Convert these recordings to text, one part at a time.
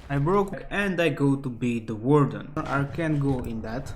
I broke and I go to beat the Warden. I can't go in that.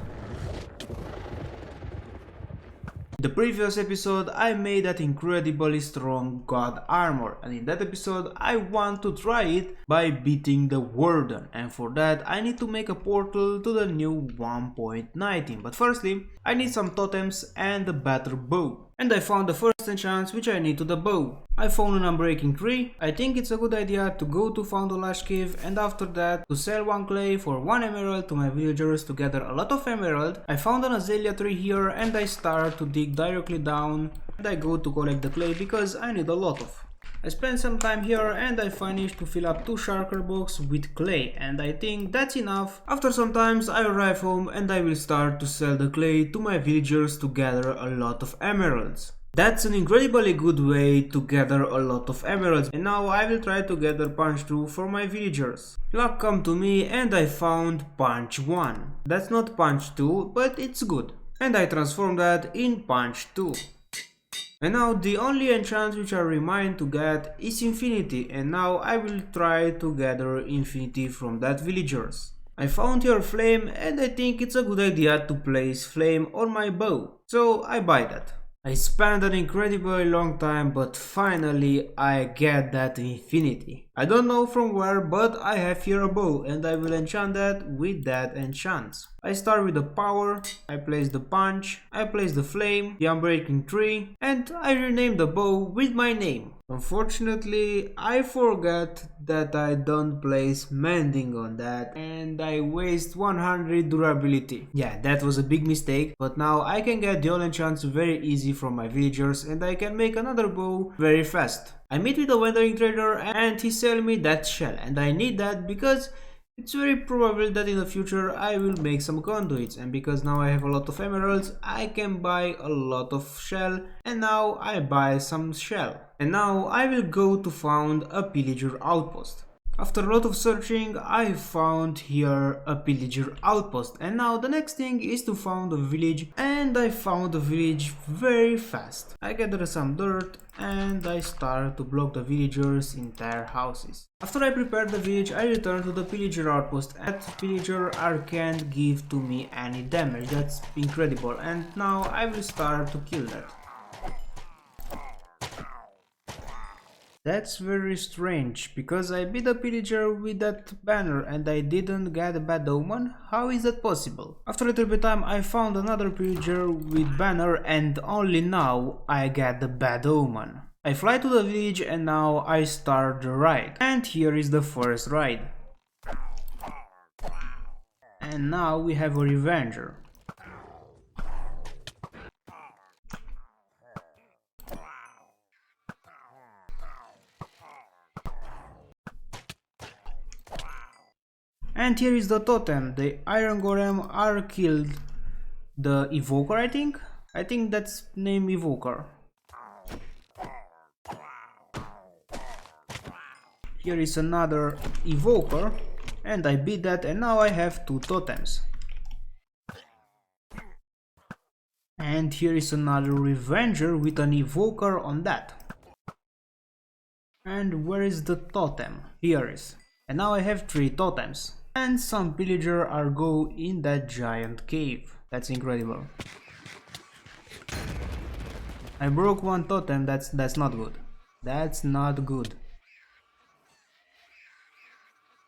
In the previous episode I made that incredibly strong god armor, and in that episode I want to try it by beating the Warden, and for that I need to make a portal to the new 1.19. But firstly I need some totems and a better bow. And I found the first enchant which I need to the bow. I found an unbreaking tree. I think it's a good idea to go to Found a Lash Cave and after that to sell one clay for 1 emerald to my villagers to gather a lot of emerald. I found an azalea tree here and I start to dig directly down and I go to collect the clay because I need a lot of. I spent some time here and I managed to fill up 2 shulker boxes with clay, and I think that's enough. After some time I arrive home and I will start to sell the clay to my villagers to gather a lot of emeralds. That's an incredibly good way to gather a lot of emeralds, and now I will try to gather punch 2 for my villagers. Luck come to me and I found punch 1. That's not punch 2, but it's good. And I transform that in punch 2. And now the only enchant which I remain to get is infinity, and now I will try to gather infinity from that villagers. I found here flame and I think it's a good idea to place flame on my bow, so I buy that. I spent an incredibly long time, but finally I get that infinity. I don't know from where, but I have here a bow and I will enchant that with that enchant. I start with the power, I place the punch, I place the flame, the unbreaking tree, and I rename the bow with my name. Unfortunately, I forget that I don't place mending on that and I waste 100 durability. Yeah, that was a big mistake, but now I can get the all enchants very easy from my villagers and I can make another bow very fast. I meet with a wandering trader and he sell me that shell, and I need that because it's very probable that in the future I will make some conduits, and because now I have a lot of emeralds I can buy a lot of shell, and now I buy some shell. And now I will go to found a pillager outpost. After a lot of searching I found here a pillager outpost, and now the next thing is to found a village, and I found a village very fast. I gather some dirt and I start to block the villagers' entire houses. After I prepare the village I return to the pillager outpost, and pillager can't give to me any damage. That's incredible, and now I will start to kill that. That's very strange, because I beat a pillager with that banner and I didn't get a bad omen. How is that possible? After a little bit time I found another pillager with banner and only now I get the bad omen. I fly to the village and now I start the ride. And here is the first ride. And now we have a revenger. And here is the totem. The iron golem are killed the evoker, I think that's name evoker. Here is another evoker and I beat that, and now I have 2 totems. And here is another revenger with an evoker on that. And where is the totem? Here is. And now I have 3 totems. And some pillager are go in that giant cave. That's incredible. I broke 1 totem. That's not good. That's not good.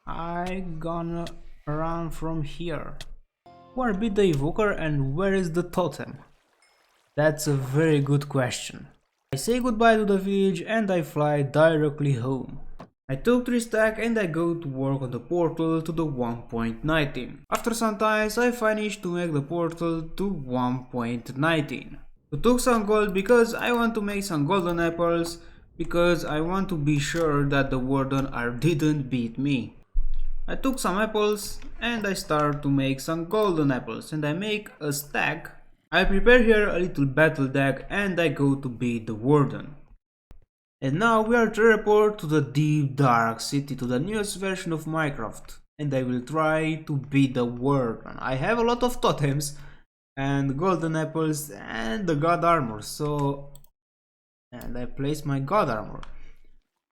I gonna run from here. Where be the evoker and where is the totem? That's a very good question. I say goodbye to the village and I fly directly home. I took 3 stack and I go to work on the portal to the 1.19. After some time I finished to make the portal to 1.19. I took some gold because I want to make some golden apples, because I want to be sure that the Warden didn't beat me. I took some apples and I start to make some golden apples, and I make a stack. I prepare here a little battle deck and I go to beat the Warden. And now we are to report to the deep dark city, to the newest version of Minecraft, and I will try to beat the Warden. I have a lot of totems and golden apples and the god armor, and I place my god armor,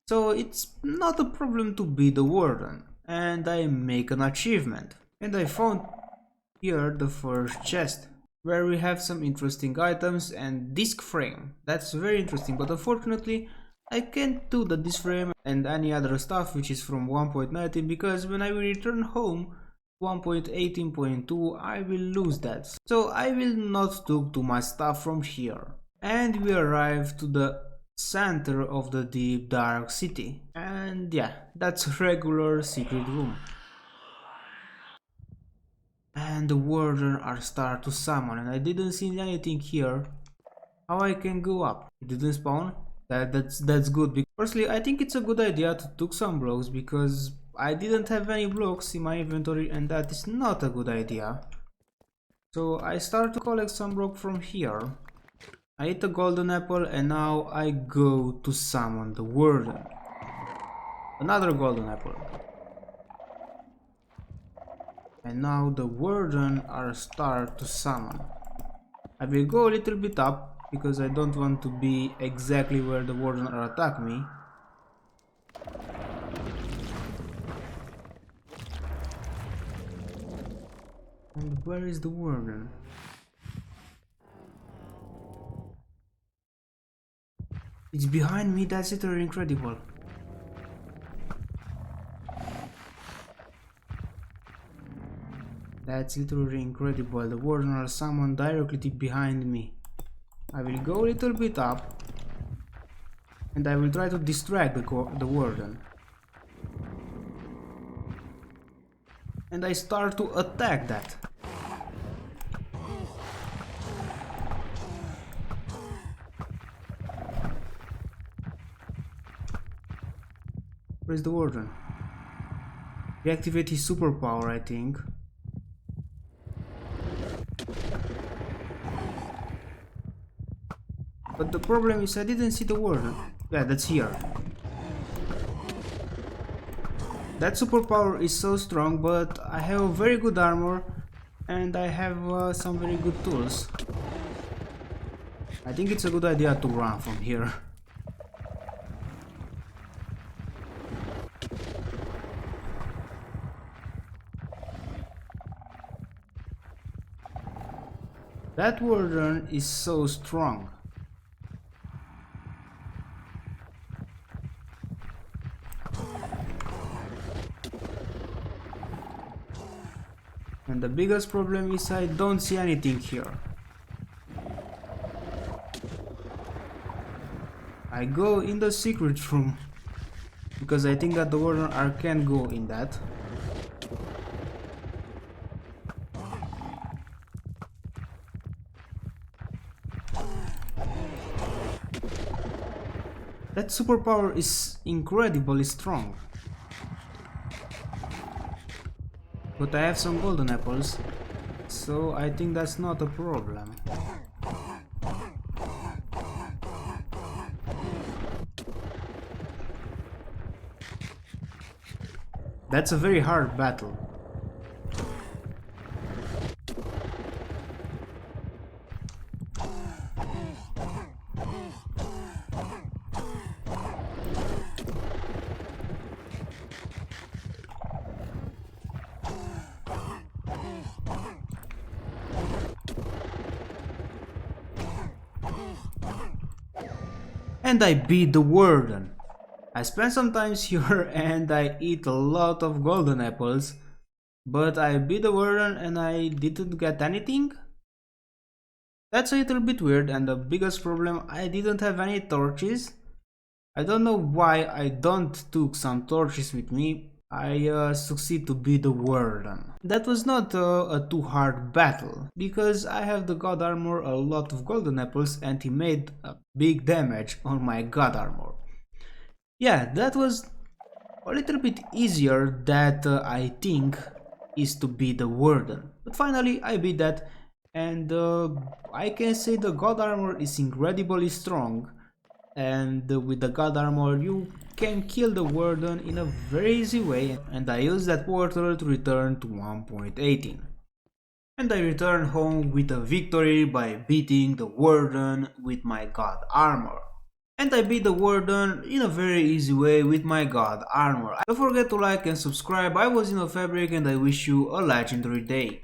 so it's not a problem to beat the Warden. and I make an achievement. And I found here the first chest, where we have some interesting items and disc frame. That's very interesting, but unfortunately I can't do the disc frame and any other stuff which is from 1.19 because when I will return home 1.18.2 I will lose that. So I will not take too much stuff from here. And we arrive to the center of the deep dark city. And yeah, that's a regular secret room. And the warden are start to summon and I didn't see anything here. How I can go up? It didn't spawn? That's good. Firstly, I think it's a good idea to take some blocks because I didn't have any blocks in my inventory and that is not a good idea. So I start to collect some blocks from here. I eat a golden apple and now I go to summon the warden. Another golden apple. And now the warden are start to summon. I will go a little bit up because I don't want to be exactly where the warden are attack me. And where is the warden? It's behind me, that's literally incredible. That's literally incredible. The warden are summoned directly behind me. I will go a little bit up and I will try to distract the warden. And I start to attack that. Where's the warden? Reactivate his superpower, I think. But the problem is I didn't see the warden. Yeah, that's here. That superpower is so strong, but I have a very good armor and I have some very good tools. I think it's a good idea to run from here. That warden is so strong. And the biggest problem is I don't see anything here. I go in the secret room because I think that the warden can't go in that. That superpower is incredibly strong. But I have some golden apples, so I think that's not a problem. That's a very hard battle. And I beat the warden. I spent some time here and I eat a lot of golden apples, but I beat the warden and I didn't get anything? That's a little bit weird, and the biggest problem, I didn't have any torches. I don't know why I don't took some torches with me. I succeed to beat the warden. That was not a too hard battle, because I have the god armor, a lot of golden apples, and he made a big damage on my god armor. Yeah, that was a little bit easier that I think is to beat the warden. But finally I beat that, and I can say the god armor is incredibly strong. And with the god armor you can kill the warden in a very easy way, and I use that portal to return to 1.18. And I return home with a victory by beating the warden with my god armor. And I beat the Warden in a very easy way with my god armor. Don't forget to like and subscribe. I was in a fabric and I wish you a legendary day.